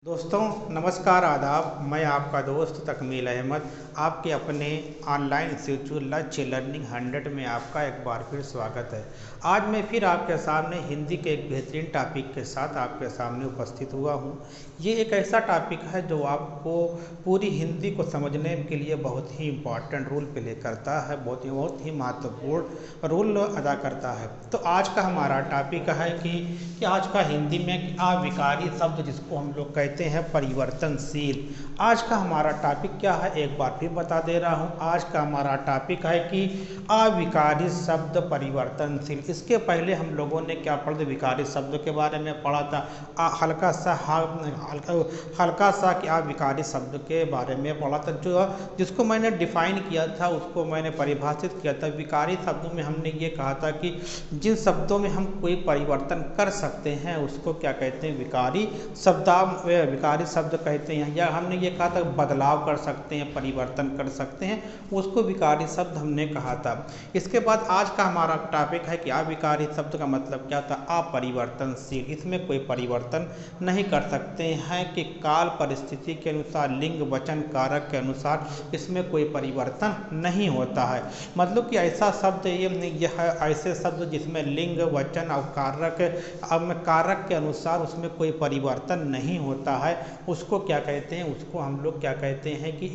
दोस्तों नमस्कार आदाब। मैं आपका दोस्त तकमील अहमद आपके अपने ऑनलाइन इंस्टीट्यूट लक्ष्य लर्निंग 100 में आपका एक बार फिर स्वागत है। आज मैं फिर आपके सामने हिंदी के एक बेहतरीन टॉपिक के साथ आपके सामने उपस्थित हुआ हूँ। ये एक ऐसा टॉपिक है जो आपको पूरी हिंदी को समझने के लिए बहुत ही इम्पॉर्टेंट रोल प्ले करता है, बहुत ही महत्वपूर्ण रोल अदा करता है। तो आज का हमारा टॉपिक है कि आज का हिंदी में अविकारी शब्द जिसको हम लोग कहते हैं परिवर्तनशील। आज का हमारा टॉपिक क्या है एक बार फिर बता दे रहा हूँ। आज का हमारा टॉपिक है कि अविकारी शब्द परिवर्तनशील। इसके पहले हम लोगों ने क्या पढ़ा, विकारी शब्द के बारे में पढ़ा था, हल्का सा कि अविकारी शब्द के बारे में पढ़ा था, जो जिसको मैंने डिफाइन किया था, उसको मैंने परिभाषित किया था। विकारी शब्दों में हमने ये कहा था कि जिन शब्दों में हम कोई परिवर्तन कर सकते हैं उसको क्या कहते हैं, विकारी शब्द कहते हैं। या हमने ये कहा था बदलाव कर सकते हैं, परिवर्तन कर सकते हैं, उसको विकारी शब्द हमने कहा था। इसके बाद आज का हमारा टॉपिक है कि अविकारी शब्द का मतलब क्या था, अपरिवर्तनशील। इसमें कोई परिवर्तन नहीं कर सकते हैं कि काल परिस्थिति के अनुसार, लिंग वचन कारक के अनुसार इसमें कोई परिवर्तन नहीं होता है। मतलब कि ऐसा शब्द यह है ऐसे शब्द जिसमें लिंग वचन और कारक के अनुसार उसमें कोई परिवर्तन नहीं होता है, उसको क्या कहते हैं, उसको हम लोग क्या कहते हैं कि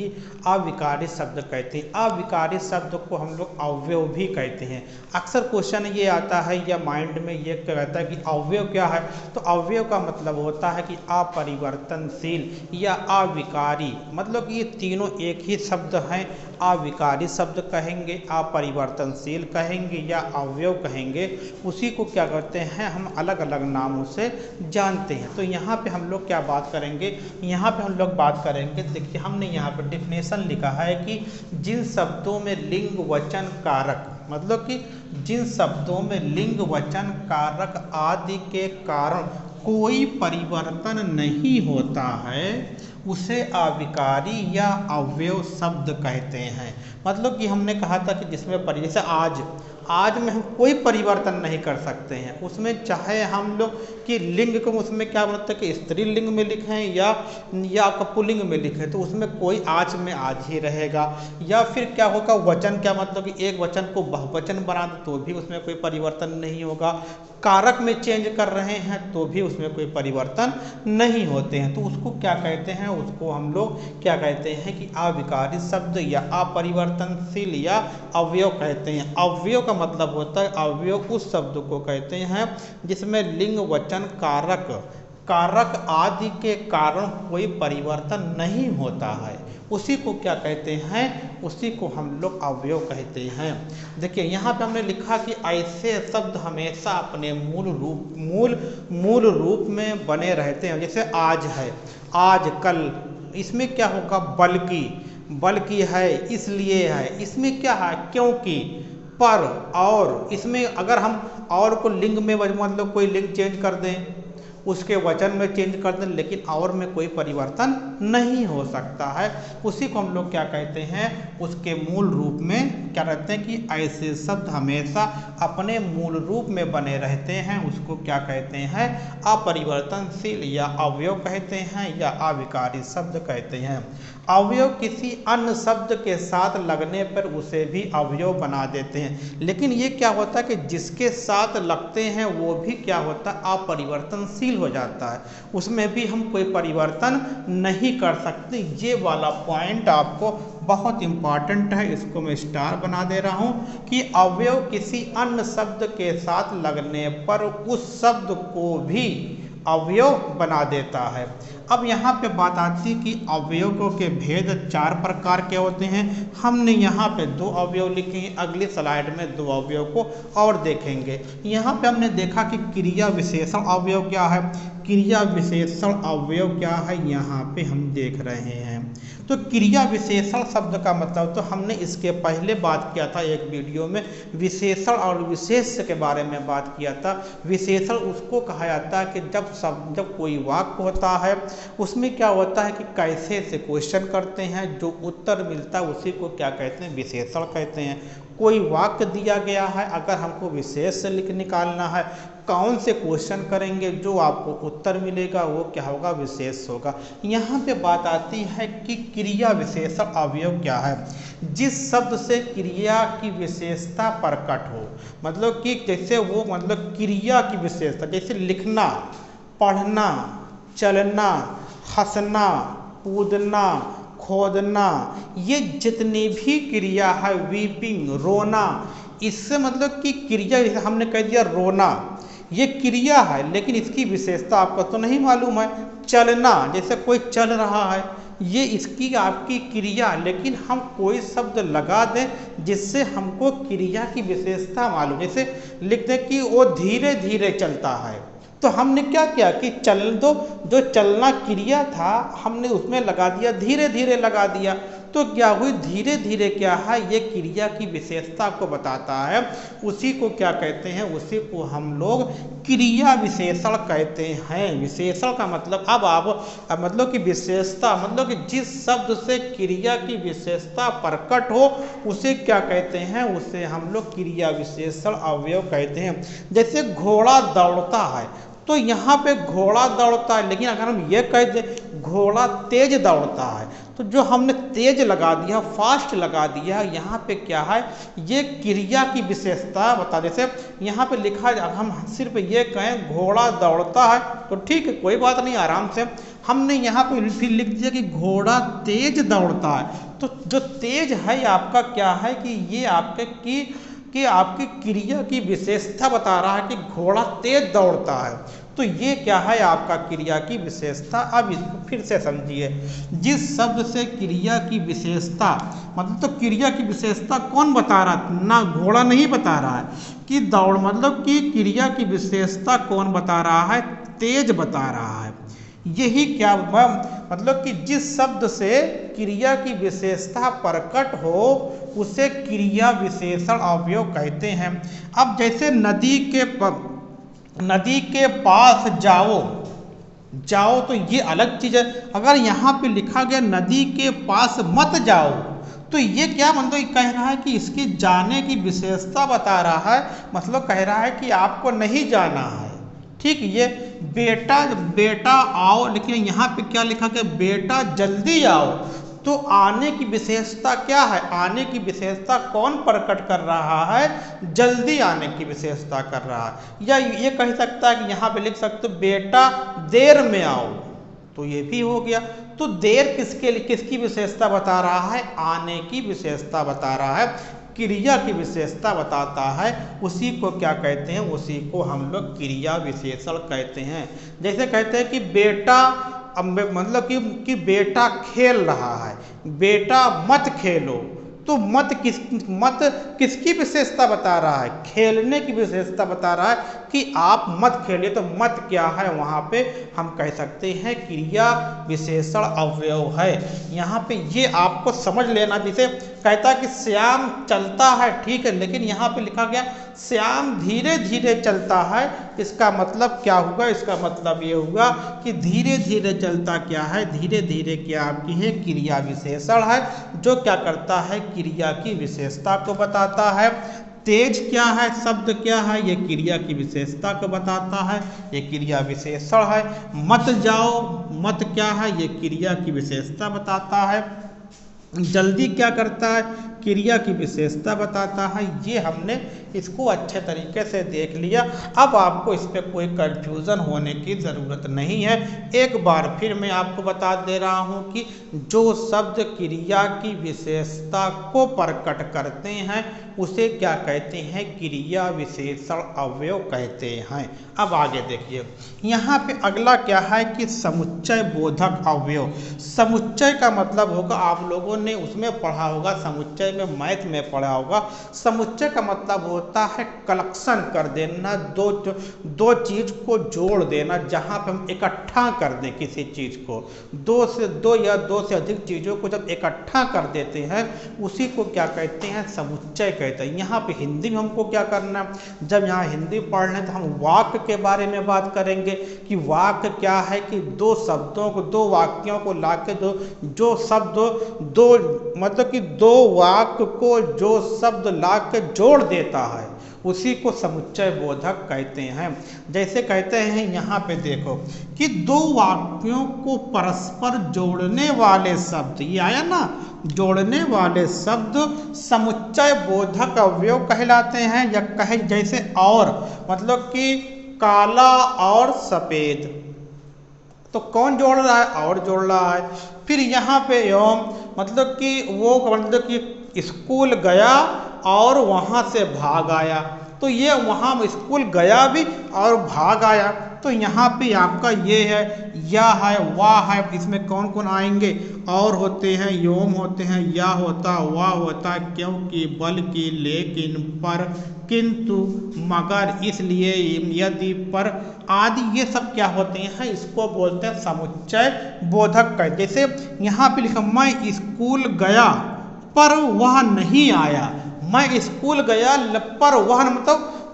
अविकारी शब्द कहते हैं। अविकारी शब्द को हम लोग अवयव भी कहते हैं। अक्सर क्वेश्चन ये आता है या माइंड में ये कहता है कि अवयव क्या है, तो अवयव का मतलब होता है कि अपरिवर्तनशील या अविकारी। मतलब ये तीनों एक ही शब्द हैं। अविकारी शब्द कहेंगे, अपरिवर्तनशील कहेंगे या अवयव कहेंगे, उसी को क्या करते हैं हम अलग अलग नामों से जानते हैं। तो यहाँ पे हम लोग क्या बात करेंगे, यहाँ पे हम लोग बात करेंगे, देखिए हमने यहाँ पे डेफिनेशन लिखा है कि जिन शब्दों में लिंग वचन कारक, मतलब कि जिन शब्दों में लिंग वचन कारक आदि के कारण कोई परिवर्तन नहीं होता है उसे अविकारी या अवयव शब्द कहते हैं। मतलब कि हमने कहा था कि जिसमें जैसे आज में हम कोई परिवर्तन नहीं कर सकते हैं, उसमें चाहे हम लोग कि लिंग को उसमें क्या बोलते हैं कि स्त्रीलिंग में लिखें या पुल्लिंग में लिखें, तो उसमें कोई आज में आज ही रहेगा। या फिर क्या होगा, वचन क्या मतलब कि एक वचन को बहुवचन बना दो तो भी उसमें कोई परिवर्तन नहीं होगा। कारक में चेंज कर रहे हैं तो भी उसमें कोई परिवर्तन नहीं होते हैं। तो उसको क्या कहते हैं, उसको हम लोग क्या कहते हैं कि अविकारी शब्द या अपरिवर्तनशील या अवयव कहते हैं। अवयव का मतलब होता है, अवयव उस शब्द को कहते हैं जिसमें लिंग वचन कारक आदि के कारण कोई परिवर्तन नहीं होता है, उसी को क्या कहते हैं, उसी को हम लोग अवयव कहते हैं। देखिए यहाँ पे हमने लिखा कि ऐसे शब्द हमेशा अपने मूल रूप में बने रहते हैं। जैसे आज है, आज कल, इसमें क्या होगा, बल्कि है, इसलिए है, इसमें क्या है, क्योंकि, पर, और। इसमें अगर हम और को लिंग में मतलब कोई लिंग चेंज कर दें, उसके वचन में चेंज कर दें, लेकिन और में कोई परिवर्तन नहीं हो सकता है, उसी को हम लोग क्या कहते हैं, उसके मूल रूप में क्या कहते हैं कि ऐसे शब्द हमेशा अपने मूल रूप में बने रहते हैं, उसको क्या कहते हैं, अपरिवर्तनशील या अवयव कहते हैं या अविकारी शब्द कहते हैं। अवयव किसी अन्य शब्द के साथ लगने पर उसे भी अवयव बना देते हैं, लेकिन ये क्या होता है कि जिसके साथ लगते हैं वो भी क्या होता है, अपरिवर्तनशील हो जाता है, उसमें भी हम कोई परिवर्तन नहीं कर सकते। ये वाला पॉइंट आपको बहुत इंपॉर्टेंट है, इसको मैं स्टार बना दे रहा हूँ कि अवयव किसी अन्य शब्द के साथ लगने पर उस शब्द को भी अवयव बना देता है। अब यहाँ पे बात आती है कि अवयवों के भेद 4 प्रकार के होते हैं। हमने यहाँ पे 2 अवयव लिखे हैं, अगली स्लाइड में 2 अवयव को और देखेंगे। यहाँ पे हमने देखा कि क्रिया विशेषण अवयव क्या है, क्रिया विशेषण अवयव क्या है, यहाँ पे हम देख रहे हैं। तो क्रिया विशेषण शब्द का मतलब, तो हमने इसके पहले बात किया था एक वीडियो में, विशेषण और विशेष्य के बारे में बात किया था। विशेषण उसको कहा जाता है कि जब कोई वाक्य होता है उसमें क्या होता है कि कैसे से क्वेश्चन करते हैं, जो उत्तर मिलता है उसी को क्या कहते हैं, विशेषण कहते हैं। कोई वाक्य दिया गया है, अगर हमको विशेष से निकालना है, कौन से क्वेश्चन करेंगे, जो आपको उत्तर मिलेगा वो क्या होगा, विशेष होगा। यहाँ पे बात आती है कि क्रिया विशेषण अवयव क्या है। जिस शब्द से क्रिया की विशेषता प्रकट हो, मतलब कि जैसे वो मतलब क्रिया की विशेषता, जैसे लिखना, पढ़ना, चलना, हंसना, कूदना, खोदना, ये जितनी भी क्रिया है, वीपिंग, रोना, इससे मतलब कि क्रिया, जैसे हमने कह दिया रोना, ये क्रिया है लेकिन इसकी विशेषता आपको तो नहीं मालूम है। चलना, जैसे कोई चल रहा है, ये इसकी आपकी क्रिया, लेकिन हम कोई शब्द लगा दें जिससे हमको क्रिया की विशेषता मालूम, जैसे लिख दें कि वो धीरे धीरे चलता है, तो हमने क्या किया कि चल दो, जो चलना क्रिया था हमने उसमें लगा दिया धीरे धीरे लगा दिया, तो क्या हुई, धीरे धीरे क्या है, ये क्रिया की विशेषता को बताता है। उसी को क्या कहते हैं, उसी को हम लोग क्रिया विशेषण कहते हैं। विशेषण का मतलब अब मतलब कि विशेषता, मतलब कि जिस शब्द से क्रिया की विशेषता प्रकट हो उसे क्या कहते हैं, उसे हम लोग क्रिया विशेषण अवयव कहते हैं। जैसे घोड़ा दौड़ता है, तो यहाँ पे घोड़ा दौड़ता है, लेकिन अगर हम ये कह दें घोड़ा तेज दौड़ता है, तो जो हमने तेज लगा दिया, फास्ट लगा दिया, यहाँ पे क्या है, ये क्रिया की विशेषता बता। जैसे यहाँ पे लिखा है, हम सिर्फ ये कहें घोड़ा दौड़ता है तो ठीक है, कोई बात नहीं, आराम से। हमने यहाँ पे फिर लिख दिया कि घोड़ा तेज दौड़ता है, तो जो तेज है आपका क्या है कि ये आपके कि आपकी क्रिया की विशेषता बता रहा है कि घोड़ा तेज दौड़ता है, तो ये क्या है आपका क्रिया की विशेषता। अब इसको फिर से समझिए, जिस शब्द से क्रिया की विशेषता, मतलब तो क्रिया की विशेषता कौन बता रहा है, ना घोड़ा नहीं बता रहा है कि दौड़, मतलब कि क्रिया की विशेषता कौन बता रहा है, तेज बता रहा है। यही क्या मतलब कि जिस शब्द से क्रिया की विशेषता प्रकट हो उसे क्रिया विशेषण अवयव कहते हैं। अब जैसे नदी के पास जाओ, तो ये अलग चीज़ है। अगर यहाँ पे लिखा गया नदी के पास मत जाओ, तो ये क्या मतलब कह रहा है कि इसकी जाने की विशेषता बता रहा है, मतलब कह रहा है कि आपको नहीं जाना है। ठीक, ये बेटा आओ, लेकिन यहाँ पे क्या लिखा गया, बेटा जल्दी आओ, तो आने की विशेषता क्या है, आने की विशेषता कौन प्रकट कर रहा है, जल्दी आने की विशेषता कर रहा है। या ये कह सकता है कि यहाँ पे लिख सकते हो बेटा देर में आओ, तो ये भी हो गया। तो देर किसकी विशेषता बता रहा है, आने की विशेषता बता रहा है, क्रिया की विशेषता बताता है। उसी को क्या कहते हैं, उसी को हम लोग क्रिया विशेषण कहते हैं। जैसे कहते हैं कि बेटा, मतलब कि बेटा खेल रहा है, बेटा मत खेलो, तो मत किसकी विशेषता बता रहा है, खेलने की विशेषता बता रहा है कि आप मत खेलिए। तो मत क्या है, वहाँ पे हम कह सकते हैं क्रिया विशेषण अवयव है। यहाँ पे ये आपको समझ लेना, जिसे कहता है कि श्याम चलता है, ठीक है, लेकिन यहाँ पे लिखा गया श्याम धीरे धीरे चलता है, इसका मतलब क्या होगा, इसका मतलब ये होगा कि धीरे धीरे चलता क्या है, धीरे धीरे क्या आपकी है, क्रिया विशेषण है, जो क्या करता है, क्रिया की विशेषता को बताता है। तेज क्या है, शब्द क्या है, ये क्रिया की विशेषता को बताता है, ये क्रिया विशेषण है। मत जाओ, मत क्या है, ये क्रिया की विशेषता बताता है। जल्दी क्या करता है, क्रिया की विशेषता बताता है। ये हमने इसको अच्छे तरीके से देख लिया। अब आपको इस पर कोई कन्फ्यूज़न होने की ज़रूरत नहीं है। एक बार फिर मैं आपको बता दे रहा हूँ कि जो शब्द क्रिया की विशेषता को प्रकट करते हैं उसे क्या कहते हैं, क्रिया विशेषण अवयव कहते हैं। अब आगे देखिए, यहाँ पे अगला क्या है कि समुच्चय बोधक अवयव। समुच्चय का मतलब होगा, आप लोगों ने उसमें पढ़ा होगा, समुच्चय में मैथ में पढ़ा होगा। समुच्चय का मतलब होता है कलेक्शन कर देना, दो चीज को जोड़ देना, जहाँ पे हम इकट्ठा कर दें किसी चीज को, दो या दो से अधिक चीजों को जब इकट्ठा कर देते हैं उसी को क्या कहते हैं, समुच्चय कहते हैं। यहाँ पे हिंदी में हमको क्या करना है, जब यहाँ हिंदी पढ़ रहे हैं तो हम वाक्य के बारे में बात करेंगे कि वाक्य क्या है, कि दो शब्दों को, दो वाक्यों को लाके जो शब्द दो मतलब कि दो वाक्य को जो शब्द लाके जोड़ देता है उसी को समुच्चय बोधक कहते हैं। जैसे कहते हैं यहाँ पे देखो कि दो वाक्यों को परस्पर जोड़ने वाले शब्द, ये आया ना, जोड़ने वाले शब्द समुच्चय बोधक अवयव कहलाते हैं। या कहे जैसे और, मतलब कि काला और सफेद, तो कौन जोड़ रहा है, और जोड़ रहा है। फिर यहाँ पे एवं, मतलब कि वो, मतलब कि स्कूल गया और वहाँ से भाग आया, तो ये वहाँ स्कूल गया भी और भाग आया, तो यहाँ पे आपका ये है, या है, वाह है, इसमें कौन कौन आएंगे, और होते हैं, योम होते हैं, या होता, वाह होता, क्योंकि, बल्कि, लेकिन, पर, किंतु, मगर, इसलिए, यदि, पर आदि, ये सब क्या होते हैं, इसको बोलते हैं समुच्चय बोधक का। जैसे यहाँ पे लिखा, मैं स्कूल गया पर वह नहीं आया, मैं स्कूल गया पर वह,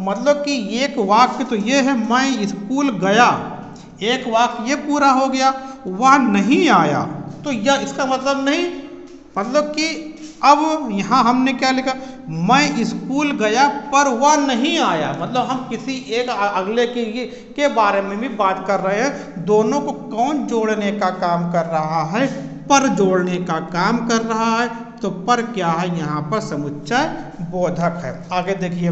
मतलब कि एक वाक्य तो ये है, मैं स्कूल गया, एक वाक्य ये पूरा हो गया, वह नहीं आया, तो यह इसका मतलब नहीं, मतलब कि अब यहाँ हमने क्या लिखा, मैं स्कूल गया पर वह नहीं आया, मतलब हम किसी एक अगले के बारे में भी बात कर रहे हैं। दोनों को कौन जोड़ने का काम कर रहा है, पर जोड़ने का काम कर रहा है, तो पर क्या है, यहाँ पर समुच्चय बोधक है। आगे देखिए,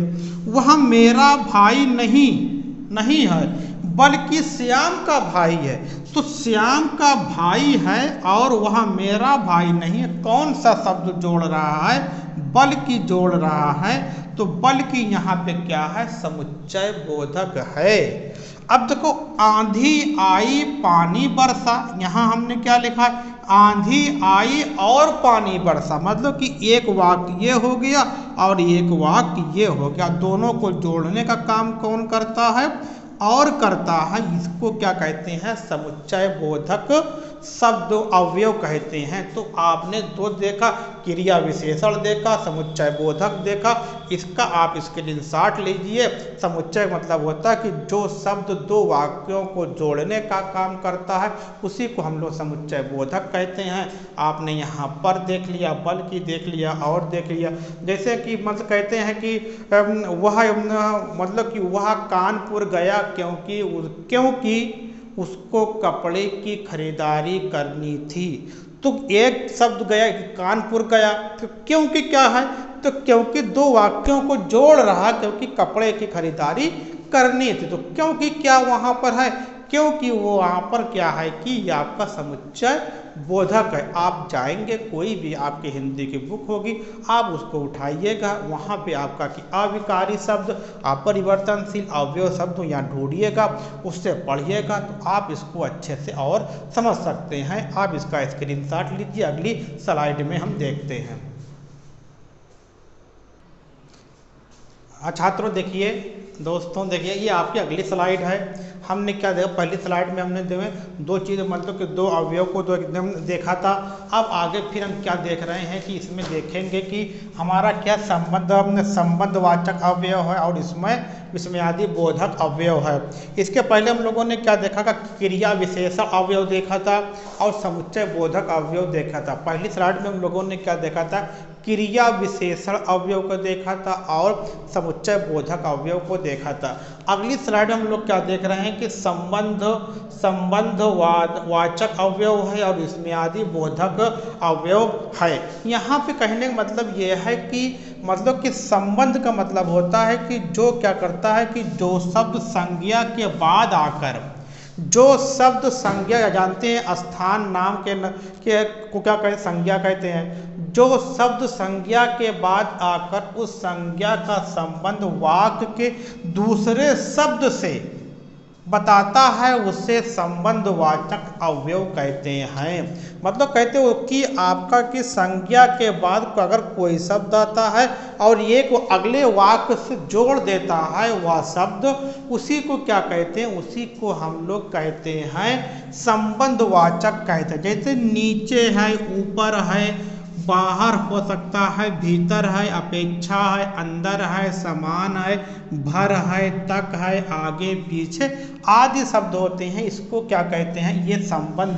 वह मेरा भाई नहीं है बल्कि श्याम का भाई है, तो श्याम का भाई है और वह मेरा भाई नहीं है, कौन सा शब्द जोड़ रहा है, बल्कि जोड़ रहा है, तो बल्कि यहाँ पे क्या है, समुच्चय बोधक है। अब देखो, आंधी आई पानी बरसा, यहाँ हमने क्या लिखा है, आंधी आई और पानी बरसा, मतलब कि एक वाक्य ये हो गया और एक वाक्य ये हो गया, दोनों को जोड़ने का काम कौन करता है, और करता है, इसको क्या कहते हैं, समुच्चय बोधक शब्द अवयव कहते हैं। तो आपने दो देखा, क्रिया विशेषण देखा, समुच्चय बोधक देखा, इसका आप स्क्रीनशॉट लीजिए। समुच्चय मतलब होता है कि जो शब्द दो वाक्यों को जोड़ने का काम करता है उसी को हम लोग समुच्चय बोधक कहते हैं। आपने यहाँ पर देख लिया, बल्कि देख लिया, और देख लिया। जैसे कि मतलब कहते हैं कि वह, मतलब कि वह कानपुर गया क्योंकि उसको कपड़े की खरीदारी करनी थी, तो एक शब्द गया, कानपुर गया, तो क्योंकि क्या है, तो क्योंकि दो वाक्यों को जोड़ रहा, क्योंकि कपड़े की खरीदारी करनी थी, तो क्योंकि क्या वहाँ पर है, क्योंकि वो वहाँ पर क्या है कि ये आपका समुच्चय बोधक है। आप जाएंगे, कोई भी आपकी हिंदी की बुक होगी, आप उसको उठाइएगा, वहाँ पे आपका कि अविकारी शब्द, अपरिवर्तनशील अवयव शब्द यहाँ ढूंढिएगा, उससे पढ़िएगा, तो आप इसको अच्छे से और समझ सकते हैं। आप इसका स्क्रीनशॉट लीजिए, अगली स्लाइड में हम देखते हैं। छात्रों देखिए, दोस्तों देखिए, ये आपकी अगली स्लाइड है। हमने क्या देखा, पहली स्लाइड में हमने दो चीज़, मतलब कि दो अवयव को दो एकदम देखा था। अब आगे फिर हम क्या देख रहे हैं कि इसमें देखेंगे कि हमारा क्या संबंधवाचक अवयव है और इसमें विस्मयादि बोधक अवयव है। इसके पहले हम लोगों ने क्या देखा था, क्रिया विशेषण अवयव देखा था और समुच्चय बोधक अवयव देखा था। पहली स्लाइड में हम लोगों ने क्या देखा था, क्रिया विशेषण अवयव को देखा था और समुच्चय बोधक अवयव को देखा था। अगली स्लाइड में हम लोग क्या देख रहे हैं कि संबंधवाचक अवयव है और विस्मयादि बोधक अवयव है। यहाँ पे कहने का मतलब ये है कि मतलब कि संबंध का मतलब होता है कि जो क्या करता है कि जो शब्द संज्ञा के बाद आकर, जो शब्द संज्ञा जानते हैं, स्थान नाम के को क्या कहते, संज्ञा कहते हैं। जो शब्द संज्ञा के बाद आकर उस संज्ञा का संबंध वाक्य के दूसरे शब्द से बताता है, उससे संबंधवाचक अवयव कहते हैं। मतलब कहते हो कि आपका कि संज्ञा के बाद अगर कोई शब्द आता है और एक अगले वाक्य से जोड़ देता है वह शब्द, उसी को क्या कहते हैं, उसी को हम लोग कहते हैं संबंधवाचक कहते हैं। जैसे नीचे है, ऊपर है, बाहर हो सकता है, भीतर है, अपेक्षा है, अंदर है, समान है, भर है, तक है, आगे पीछे आदि शब्द होते हैं। इसको क्या कहते हैं, ये संबंध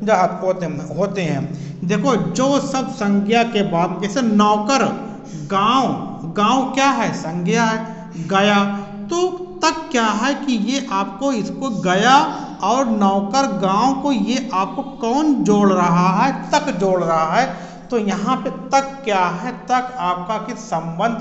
जो होते हैं। देखो जो सब संज्ञा के बाद, जैसे नौकर, गांव, गांव क्या है, संज्ञा है, गया, तो तक क्या है कि ये आपको इसको गया और नौकर गांव को ये आपको कौन जोड़ रहा है, तक जोड़ रहा है। तो यहाँ पे तक क्या है, तक आपका कि संबंध,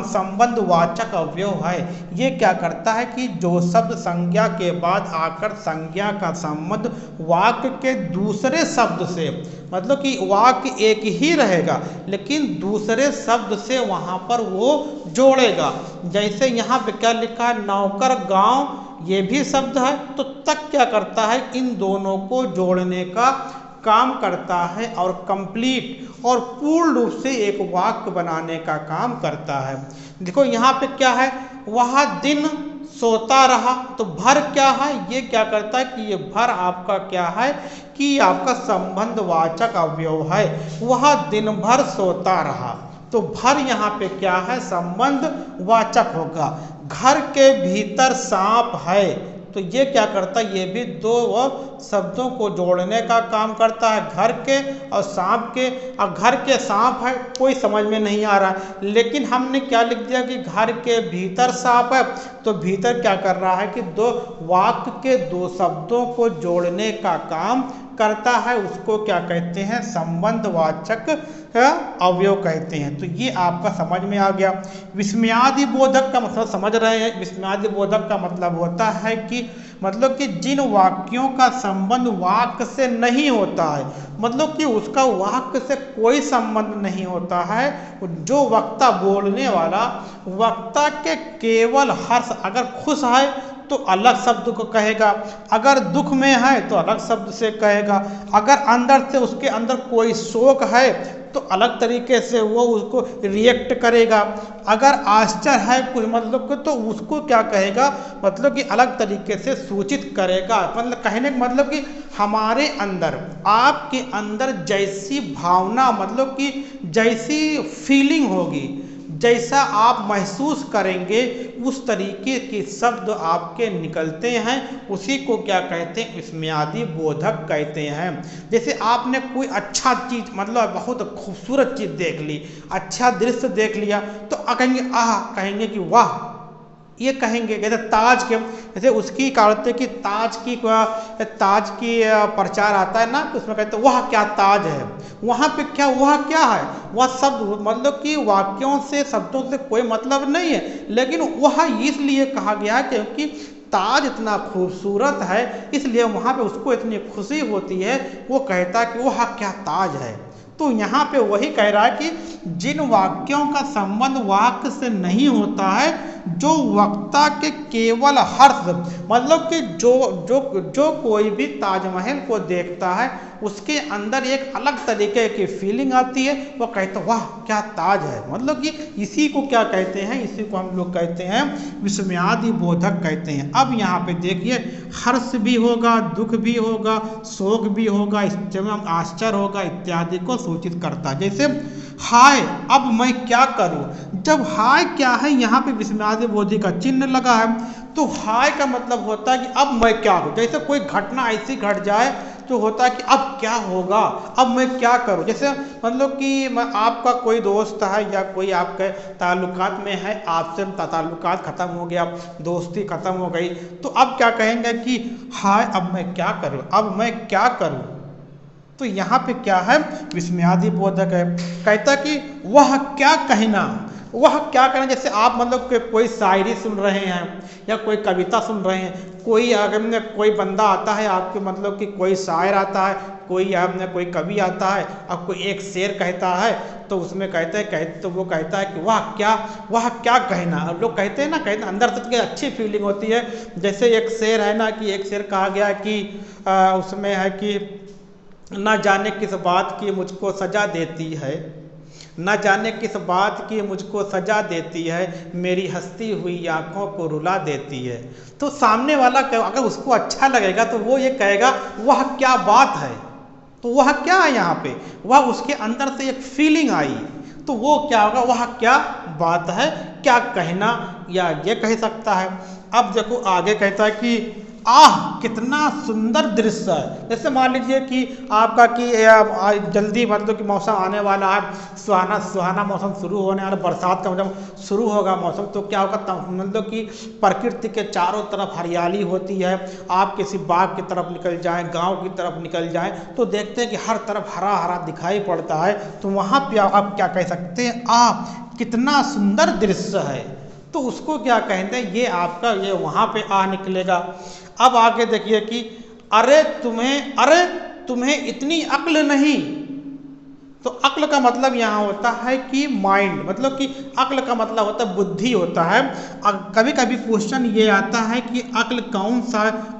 संबंध वाचक अवयव है। ये क्या करता है कि जो शब्द संज्ञा के बाद आकर संज्ञा का संबंध वाक्य के दूसरे शब्द से, मतलब कि वाक्य एक ही रहेगा लेकिन दूसरे शब्द से वहाँ पर वो जोड़ेगा। जैसे यहाँ पे क्या लिखा है, नौकर गांव, ये भी शब्द है, तो तक क्या करता है, इन दोनों को जोड़ने का काम करता है और कंप्लीट और पूर्ण रूप से एक वाक्य बनाने का काम करता है। देखो यहाँ पे क्या है, वह दिन सोता रहा, तो भर क्या है, ये क्या करता है कि ये भर आपका क्या है कि आपका संबंध वाचक अवयव है। वह दिन भर सोता रहा, तो भर यहाँ पे क्या है, संबंध वाचक होगा। घर के भीतर सांप है, तो ये क्या करता है, ये भी दो शब्दों को जोड़ने का काम करता है, घर के और सांप के। अब घर के सांप है, कोई समझ में नहीं आ रहा, लेकिन हमने क्या लिख दिया कि घर के भीतर सांप है, तो भीतर क्या कर रहा है कि दो वाक्य के दो शब्दों को जोड़ने का काम करता है। उसको क्या कहते हैं, संबंधवाचक अवयव कहते हैं। तो ये आपका समझ में आ गया। विस्मयादि बोधक का मतलब समझ रहे हैं। विस्मयादि बोधक का मतलब होता है कि मतलब कि जिन वाक्यों का संबंध वाक्य से नहीं होता है, मतलब कि उसका वाक्य से कोई संबंध नहीं होता है, जो वक्ता बोलने वाला वक्ता के केवल हर्ष, अगर खुश है तो अलग शब्द को कहेगा, अगर दुख में है तो अलग शब्द से कहेगा, अगर अंदर से उसके अंदर कोई शोक है तो अलग तरीके से वो उसको रिएक्ट करेगा, अगर आश्चर्य है कुछ मतलब को तो उसको क्या कहेगा, मतलब कि अलग तरीके से सूचित करेगा। मतलब कहने का मतलब कि हमारे अंदर, आपके अंदर जैसी भावना, मतलब कि जैसी फीलिंग होगी, जैसा आप महसूस करेंगे उस तरीके के शब्द आपके निकलते हैं, उसी को क्या कहते हैं, विस्मयादि बोधक कहते हैं। जैसे आपने कोई अच्छा चीज़, मतलब बहुत खूबसूरत चीज़ देख ली, अच्छा दृश्य देख लिया, तो कहेंगे आह, कहेंगे कि वाह, ये कहेंगे। जैसे ताज के, जैसे उसकी क्या होते कि ताज की प्रचार आता है ना, तो उसमें कहते हैं वह क्या ताज है। वहाँ पे क्या, वह क्या है, वह शब्द मतलब कि वाक्यों से, शब्दों से कोई मतलब नहीं है, लेकिन वह इसलिए कहा गया क्योंकि ताज इतना खूबसूरत है, इसलिए वहाँ पे उसको इतनी खुशी होती है, वो कहता है कि वह क्या ताज है। तो यहाँ पे वही कह रहा है कि जिन वाक्यों का संबंध वाक्य से नहीं होता है, जो वक्ता के केवल हर्ष, मतलब कि जो कोई भी ताजमहल को देखता है उसके अंदर एक अलग तरीके की फीलिंग आती है, वो कहते हैं वाह क्या ताज है। मतलब कि इसी को क्या कहते हैं, इसी को हम लोग कहते हैं विस्मयादि बोधक कहते हैं। अब यहाँ पे देखिए, हर्ष भी होगा, दुख भी होगा, शोक भी होगा, आश्चर्य होगा इत्यादि को सूचित करता है। जैसे हाय, अब मैं क्या करूं, जब हाय क्या है, यहाँ पे विस्मयादि बोधि का चिन्ह लगा है, तो हाय का मतलब होता है कि अब मैं क्या करूं। जैसे कोई घटना ऐसी घट जाए तो होता है कि अब क्या होगा, अब मैं क्या करूं। जैसे मतलब कि आपका कोई दोस्त है या कोई आपके ताल्लुकात में है, आपसे ताल्लुकात ख़त्म हो गया, दोस्ती ख़त्म हो गई, तो अब क्या कहेंगे कि हाय अब मैं क्या करूं, अब मैं क्या करूं। तो यहाँ पे क्या है, विस्मयादि बोधक है। कहता कि वह क्या कहना, वह क्या कहना। जैसे आप मतलब कि कोई शायरी सुन रहे हैं या कोई कविता सुन रहे हैं, कोई अगर कोई बंदा आता है आपके, मतलब कि कोई शायर आता है, कोई कवि आता है, अब कोई एक शेर कहता है, तो उसमें तो वो कहता है कि वह क्या कहना। अब लोग कहते हैं ना, कहते अंदर से अच्छी फीलिंग होती है। जैसे एक शेर है ना, कि एक शेर कहा गया कि उसमें है कि न जाने किस बात की मुझको सजा देती है, न जाने किस बात की मुझको सजा देती है, मेरी हंसती हुई आंखों को रुला देती है। तो सामने वाला अगर उसको अच्छा लगेगा तो वो ये कहेगा वह क्या बात है, तो वह क्या है यहाँ पे, वह उसके अंदर से एक फीलिंग आई, तो वो क्या होगा, वह क्या बात है, क्या कहना या ये कह सकता है। अब देखो आगे कहता है कि आह कितना सुंदर दृश्य है। जैसे मान लीजिए कि आपका कि जल्दी मतलब कि मौसम आने वाला है, सुहाना सुहाना मौसम शुरू होने वाला, बरसात का मतलब शुरू होगा मौसम, तो क्या होगा मतलब कि प्रकृति के चारों तरफ हरियाली होती है। आप किसी बाग की तरफ निकल जाएं, गांव की तरफ निकल जाएं, तो देखते हैं कि हर तरफ हरा हरा दिखाई पड़ता है। तो वहाँ पे आप क्या कह सकते हैं, आह कितना सुंदर दृश्य है। तो उसको क्या कहते हैं, ये आपका ये वहाँ पे आ निकलेगा। अब आगे देखिए कि अरे तुम्हें इतनी अक्ल नहीं। तो अक्ल का मतलब यहाँ होता है कि माइंड, मतलब कि अक्ल का मतलब होता है बुद्धि होता है। कभी कभी क्वेश्चन ये आता है कि अक्ल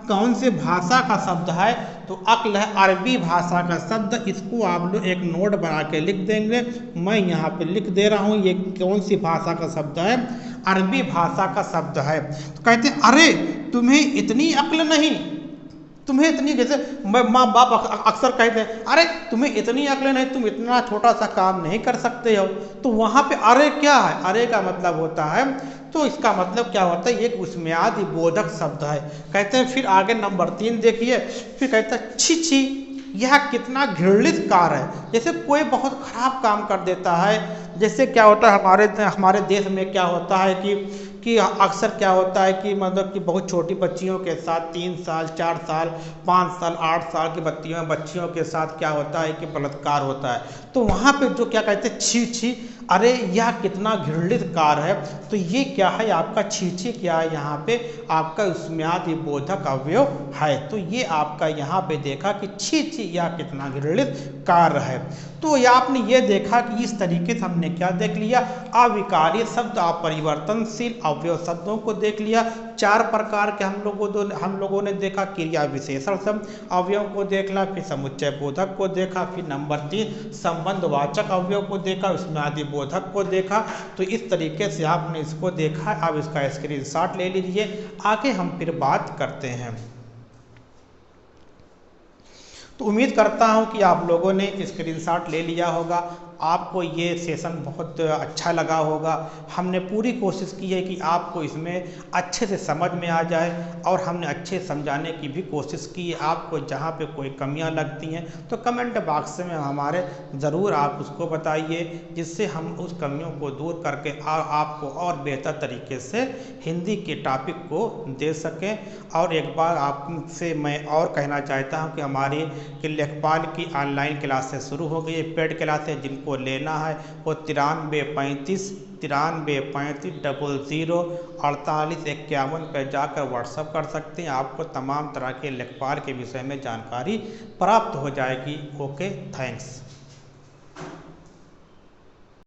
कौन से भाषा का शब्द है, तो अक्ल है अरबी भाषा का शब्द। इसको आप लोग एक नोट बना के लिख देंगे, मैं यहाँ पे लिख दे रहा हूँ ये कौन सी भाषा का शब्द है, अरबी भाषा का शब्द है। तो कहते हैं अरे तुम्हें इतनी अक्ल नहीं, तुम्हें इतनी, जैसे माँ बाप अक्सर कहते हैं अरे तुम्हें इतनी अक्ल नहीं, तुम इतना छोटा सा काम नहीं कर सकते हो। तो वहाँ पे अरे क्या है, अरे का मतलब होता है, तो इसका मतलब क्या होता है, एक विस्मयादि बोधक शब्द है। कहते हैं फिर आगे नंबर 3 देखिए, फिर कहता है छी छी यह कितना घृणित कार्य है। जैसे कोई बहुत खराब काम कर देता है, जैसे क्या होता है हमारे देश में क्या होता है कि अक्सर क्या होता है कि मतलब कि बहुत छोटी बच्चियों के साथ 3 साल 4 साल 5 साल 8 साल की बच्चियों के साथ क्या होता है कि बलात्कार होता है। तो वहाँ पे जो क्या कहते हैं छी छी, अरे यह कितना घृणित कार्य है। तो ये क्या है आपका छी छी, क्या है यहाँ पे आपका विस्मयादि बोधक अवयव है। तो ये आपका यहाँ पे देखा कि छी छी यह कितना घृणित कार्य है। तो ये आपने ये देखा कि इस तरीके से हमने क्या देख लिया, अविकार्य शब्द अपरिवर्तनशील अवयव शब्दों को देख लिया। 4 प्रकार के हम लोगों ने देखा, क्रिया विशेषण शब्द अवयव को देखला, फिर समुच्चय बोधक को देखा, फिर नंबर 3 संबंधवाचक अवयव को देखा, विस्मयादि बोधक को देखा। तो इस तरीके से आपने इसको देखा। अब इसका स्क्रीनशॉट ले लीजिए, आगे हम फिर बात करते हैं। तो उम्मीद करता हूं कि आप लोगों ने स्क्रीनशॉट ले लिया होगा, आपको ये सेशन बहुत अच्छा लगा होगा। हमने पूरी कोशिश की है कि आपको इसमें अच्छे से समझ में आ जाए, और हमने अच्छे समझाने की भी कोशिश की है। आपको जहाँ पे कोई कमियां लगती हैं तो कमेंट बॉक्स में हमारे ज़रूर आप उसको बताइए, जिससे हम उस कमियों को दूर करके आपको और बेहतर तरीके से हिंदी के टॉपिक को दे सकें। और एक बार आपसे मैं और कहना चाहता हूँ कि हमारी लेखपाल की ऑनलाइन क्लासेस शुरू हो गई है, पेड क्लासेस। जिनको लेना है वो 9335 004851 पर जाकर व्हाट्सअप कर सकते हैं। आपको तमाम तरह के लेखपाल के विषय में जानकारी प्राप्त हो जाएगी। Okay, thanks.